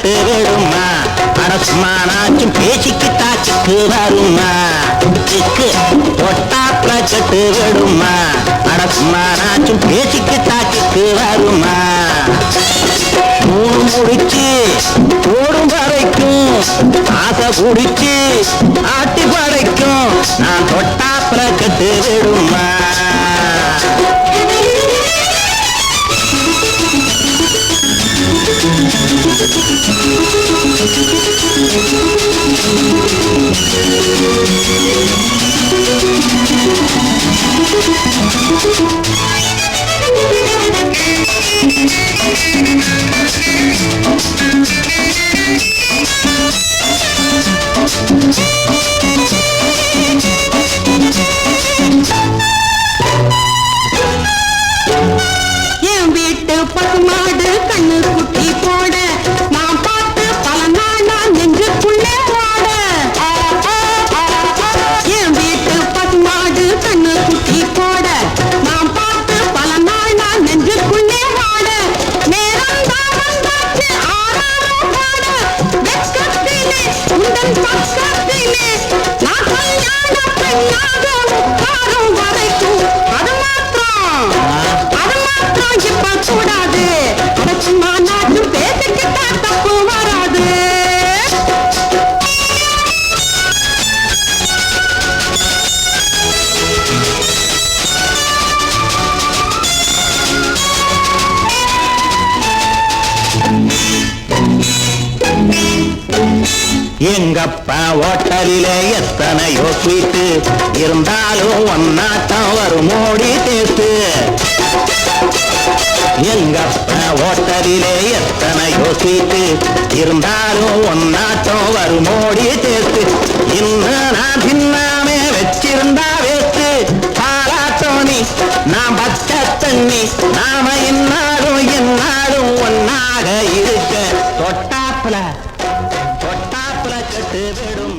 கட்டு விடுமா அரசுமானாச்சும் பேசிக்கிட்டா சிக்கு வருமா சிக்கு தொட்டாப்புல கட்டு விடுமா அரசுமானாச்சும் பேசிக்கிட்டா சிக்கு வருமா மூணு முடிச்சு ஓடும் வரைக்கும் ஆசை குடிச்சு ஆட்டி படைக்கும் நான் தொட்டாப்புல கட்டு விடுமா என் வீட்டு பசுமாடு கண்ணு குட்டி போட நான் பார்த்து பல நாளா நெஞ்சுக்குள்ளே ஓட என் வீட்டு பசுமாடு கண்ணு குட்டி போட நான் பார்த்து பல நாளா நெஞ்சுக்குள்ளே ஓட நேரம் தான் வந்தாச்சு ஆறாரம் பாட வெட்கத்திலே உந்தன் பக்கத்திலே நான் கல்யாண பெண்ணாக உட்காரும் வரைக்கும் அது மாத்திரம் இப்ப கூடாது சும்மா நாட்டு பேசிக்கிட்டா தப்பு வராது எங்கப்பா ஓட்டலிலே எத்தனையோ ஸ்வீட்டு இருந்தாலும் ஒன்னாட்டம் வரும் மோடி தேத்து எங்கப்பா ஓட்டலிலே எத்தனையோ ஸ்வீட்டு இருந்தாலும் ஒன்னாட்டம் வரும் மோடி தேத்து இன்னும் நான் தின்னாமே வச்சிருந்தா வேத்து பாலாட்டோனி நான் பச்சை தண்ணி நாம இன்னாலும் ஒன்னாக இருக்க தொட்டாப்புல கட்டு விடும்